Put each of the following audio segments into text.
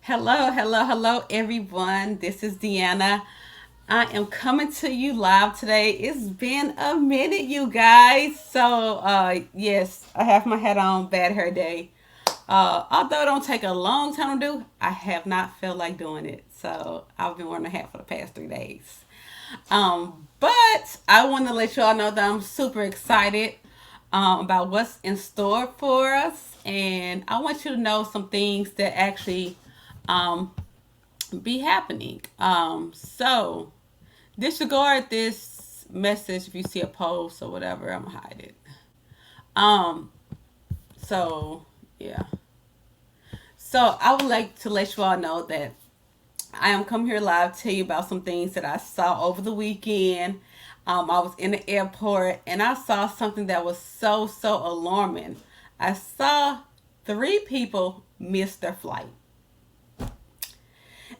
Hello, hello, hello, everyone. This is Deanna. I am coming to you live today. It's been a minute, you guys. Yes, I have my hat on, bad hair day. Although it don't take a long time to do, I have not felt like doing it. So I've been wearing a hat for the past 3 days. But I want to let you all know that I'm super excited about what's in store for us, and I want you to know some things that actually um, be happening. Disregard this message if you see a post or whatever. I'm gonna hide it. Um, so yeah. So I would like to let you all know that I am coming here live to tell you about some things that I saw over the weekend. I was in the airport and I saw something that was so alarming. I saw three people miss their flight.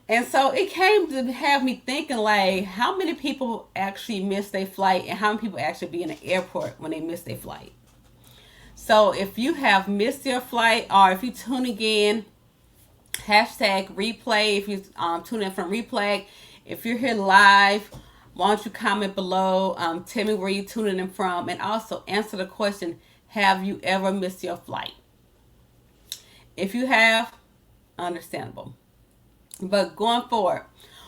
And so it came to have me thinking, like, how many people actually miss their flight and how many people actually be in the airport when they miss their flight. So if you have missed your flight or if you tuning in, hashtag replay. If you tune in from replay, if you're here live, why don't you comment below? Tell me where you're tuning in from, and also answer the question: have you ever missed your flight? If you have, understandable. But going forward,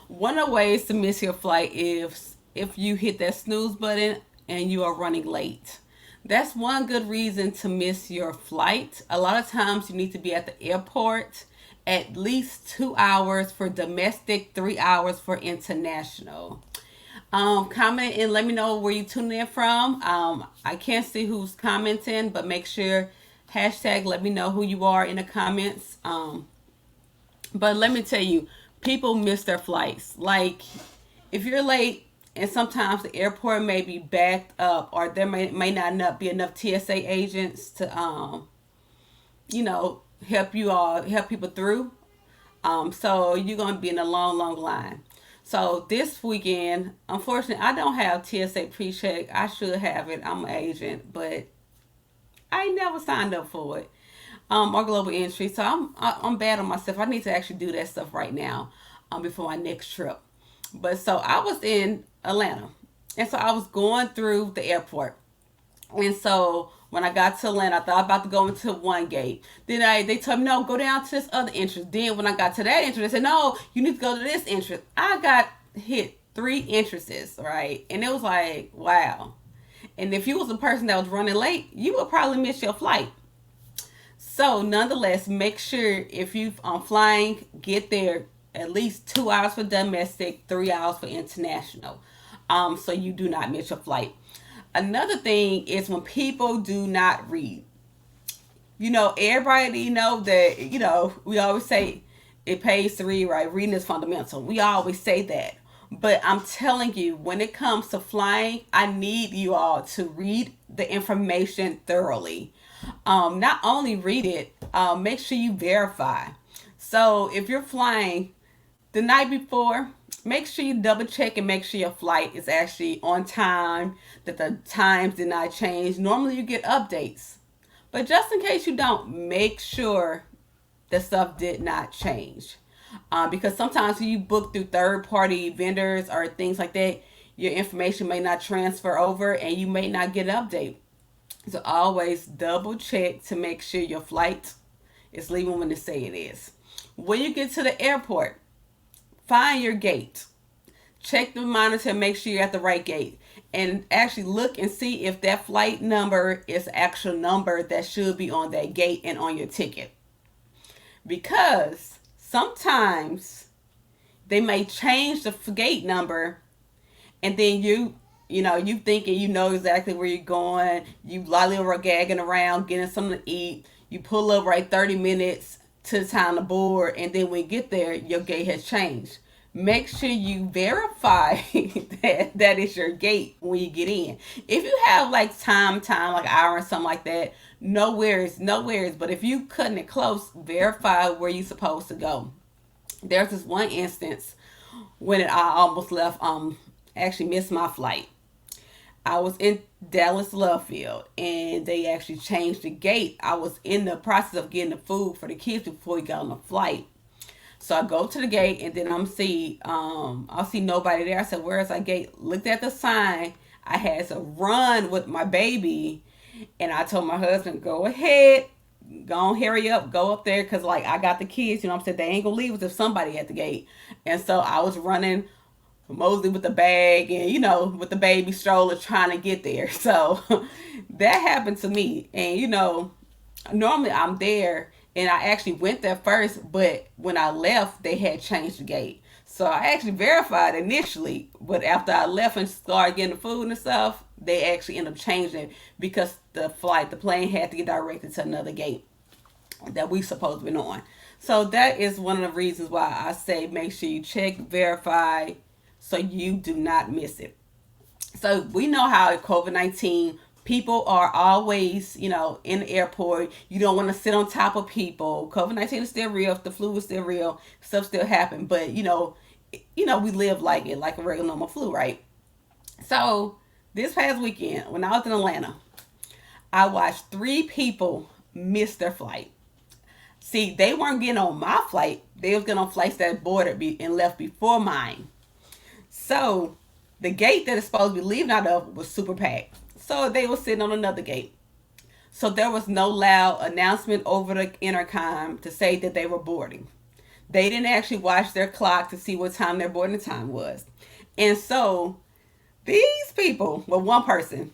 one of the ways to miss your flight is if you hit that snooze button and you are running late. That's one good reason to miss your flight. A lot of times you need to be at the airport at least 2 hours for domestic, 3 hours for international. Comment and let me know where you tuning in from. I can't see who's commenting, but make sure hashtag let me know who you are in the comments. But let me tell you, people miss their flights. Like, if you're late, and sometimes the airport may be backed up, or there may not be enough TSA agents to, you know, help people through. So you're gonna be in a long line. So this weekend, unfortunately, I don't have TSA pre-check. I should have it. I'm an agent, but I never signed up for it. Or global entry. So I'm bad on myself. I need to actually do that stuff right now, before my next trip. But so I was in Atlanta, and so I was going through the airport, and so when I got to Atlanta, I thought about to go into one gate. Then they told me no, go down to this other entrance. Then when I got to that entrance, they said no, you need to go to this entrance. I got hit three entrances, right, and it was like wow. And if you was a person that was running late, you would probably miss your flight. So, nonetheless, make sure if you flying, get there at least 2 hours for domestic, 3 hours for international, so you do not miss your flight. Another thing is when people do not read. Everybody know that. We always say it pays to read, right? Reading is fundamental. We always say that. But I'm telling you, when it comes to flying, I need you all to read the information thoroughly. Not only read it, make sure you verify. So if you're flying the night before, make sure you double check and make sure your flight is actually on time, that the times did not change. Normally you get updates. But just in case you don't, make sure the stuff did not change. Because sometimes when you book through third party vendors or things like that, your information may not transfer over and you may not get an update. So always double check to make sure your flight is leaving when they say it is. When you get to the airport, find your gate. Check the monitor and make sure you're at the right gate. And actually look and see if that flight number is the actual number that should be on that gate and on your ticket. Because sometimes they may change the gate number, and then you thinking you know exactly where you're going, you lollygagging around getting something to eat, you pull up right 30 minutes to the time to board, and then when you get there your gate has changed. Make sure you verify that is your gate when you get in. If you have like time like an hour or something like that, no worries, no worries. But if you cutting it close, verify where you're supposed to go. There's this one instance when I almost left, actually missed my flight. I was in Dallas Love Field and they actually changed the gate. I was in the process of getting the food for the kids before we got on the flight. So I go to the gate, and then I'll see nobody there. I said, "Where's that gate?" Looked at the sign. I had to run with my baby, and I told my husband, "Go ahead, go on, hurry up, go up there, cause like I got the kids, you know what I'm saying, they ain't gonna leave us if somebody at the gate." And so I was running mostly with the bag and with the baby stroller trying to get there. So that happened to me, and normally I'm there, and I actually went there first, but when I left, they had changed the gate. So I actually verified initially, but after I left and started getting the food and stuff, they actually ended up changing it because the plane had to get directed to another gate that we supposed to be on. So that is one of the reasons why I say make sure you check, verify, so you do not miss it. So we know how COVID-19 people are always, in the airport. You don't want to sit on top of people. COVID-19 is still real. The flu is still real. Stuff still happen. But, we live like it, like a regular normal flu, right? So this past weekend, when I was in Atlanta, I watched 3 people miss their flight. See, they weren't getting on my flight. They was getting on flights that boarded me and left before mine. So the gate that is supposed to be leaving out of was super packed. So they were sitting on another gate. So there was no loud announcement over the intercom to say that they were boarding. They didn't actually watch their clock to see what time their boarding time was. And so these people, well, one person,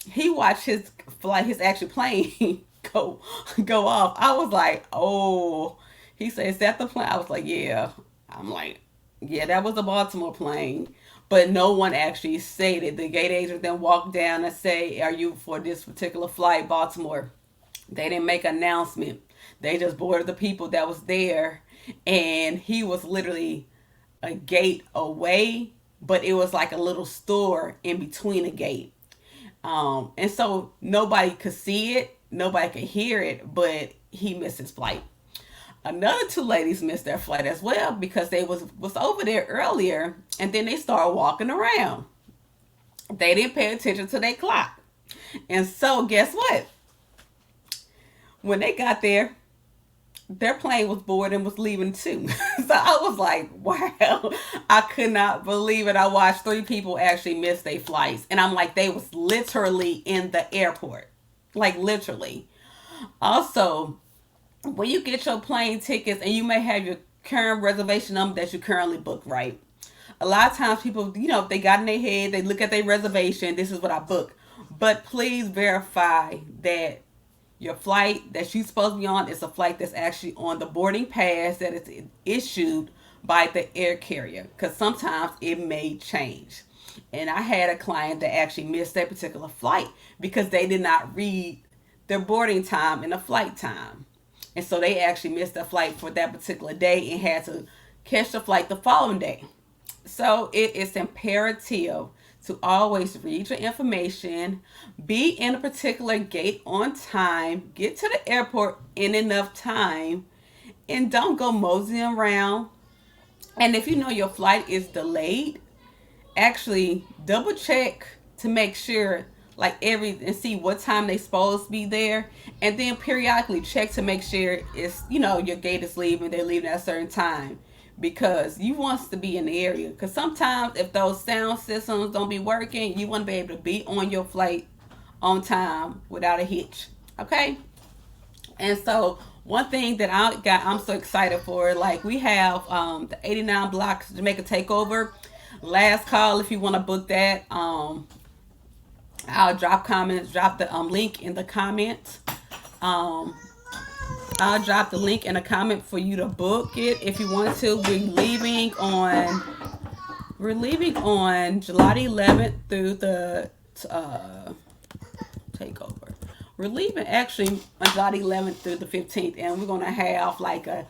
he watched his flight, his actual plane go go off. I was like, oh. He said, "Is that the plane?" I was like, "Yeah." I'm like, "Yeah, that was a Baltimore plane." But no one actually said it. The gate agent then walked down and say, "Are you for this particular flight, Baltimore?" They didn't make an announcement. They just boarded the people that was there. And he was literally a gate away, but it was like a little store in between a gate. And so nobody could see it, nobody could hear it, but he missed his flight. Another 2 ladies missed their flight as well because they was over there earlier, and then they started walking around. They didn't pay attention to their clock. And so guess what? When they got there, their plane was boarded and was leaving too. So I was like, wow, I could not believe it. I watched 3 people actually miss their flights. And I'm like, they was literally in the airport. Like literally. Also, when you get your plane tickets, and you may have your current reservation number that you currently booked, right? A lot of times people, if they got in their head, they look at their reservation, this is what I booked. But please verify that your flight that you're supposed to be on is a flight that's actually on the boarding pass that is issued by the air carrier, because sometimes it may change. And I had a client that actually missed that particular flight because they did not read their boarding time and the flight time. And so they actually missed the flight for that particular day and had to catch the flight the following day. So it is imperative to always read your information, be in a particular gate on time, get to the airport in enough time, and don't go moseying around. And if you know your flight is delayed, actually double check to make sure, like and see what time they supposed to be there, and then periodically check to make sure it's your gate is leaving, they're leaving at a certain time, because you want to be in the area, because sometimes if those sound systems don't be working, you want to be able to be on your flight on time without a hitch. Okay. And so one thing that I'm so excited for, like we have the 89 Blocks Jamaica Takeover. Last call if you want to book that. I'll drop the link in the comments. I'll drop the link in a comment for you to book it if you want to. We're leaving on July 11th through the takeover. We're leaving actually on July 11th through the 15th, and we're gonna have like a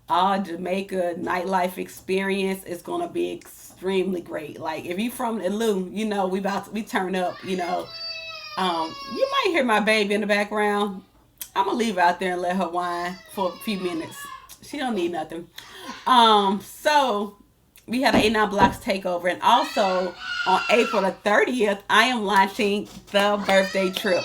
all Jamaica nightlife experience. It's gonna be extremely great. Like if you from the Lou, we turn up. You might hear my baby in the background. I'm gonna leave her out there and let her whine for a few minutes. She don't need nothing. So we had an 89 Blocks takeover, and also on April the 30th, I am launching the birthday trip.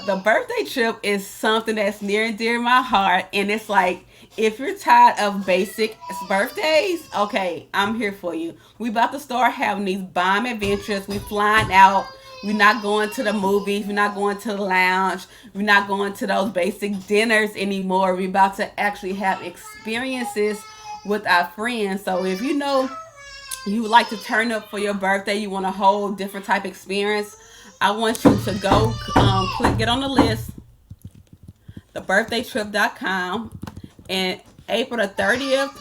The birthday trip is something that's near and dear to my heart, and it's like, if you're tired of basic birthdays, okay, I'm here for you. We about to start having these bomb adventures. We flying out. We're not going to the movies. We're not going to the lounge. We're not going to those basic dinners anymore. We're about to actually have experiences with our friends. So if you know you would like to turn up for your birthday, you want a whole different type experience, I want you to go get on the list, thebirthdaytrip.com, and April the 30th,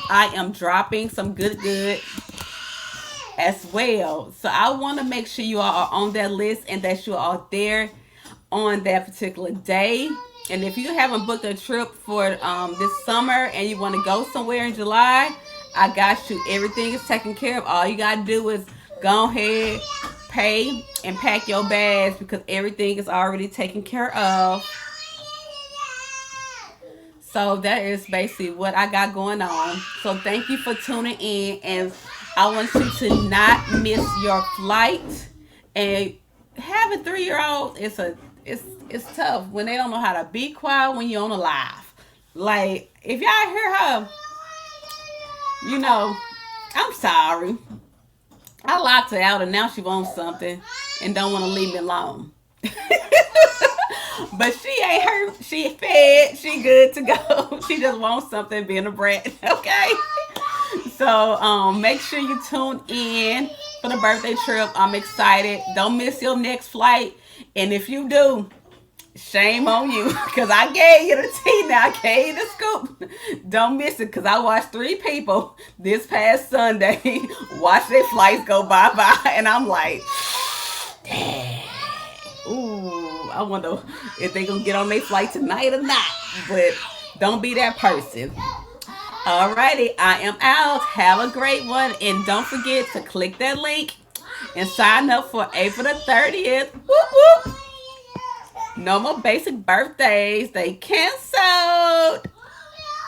I am dropping some good as well. So I want to make sure you all are on that list and that you are there on that particular day. And if you haven't booked a trip for this summer and you want to go somewhere in July, I got you. Everything is taken care of. All you got to do is go ahead, pay, and pack your bags because everything is already taken care of. So that is basically what I got going on. So thank you for tuning in, and I want you to not miss your flight. And having 3-year old, it's tough when they don't know how to be quiet when you're on a live. Like if y'all hear her, you know, I'm sorry. I locked her out and now she wants something and don't want to leave me alone. But she ain't hurt. She fed. She good to go. She just wants something being a brat. Okay. So make sure you tune in for the birthday trip. I'm excited. Don't miss your next flight. And if you do, shame on you because I gave you the tea now. I gave you the scoop. Don't miss it because I watched 3 people this past Sunday watch their flights go bye-bye. And I'm like, dang. Ooh, I wonder if they gonna get on their flight tonight or not. But don't be that person. Alrighty, I am out. Have a great one. And don't forget to click that link and sign up for April the 30th. Whoop, whoop. No more basic birthdays. They canceled.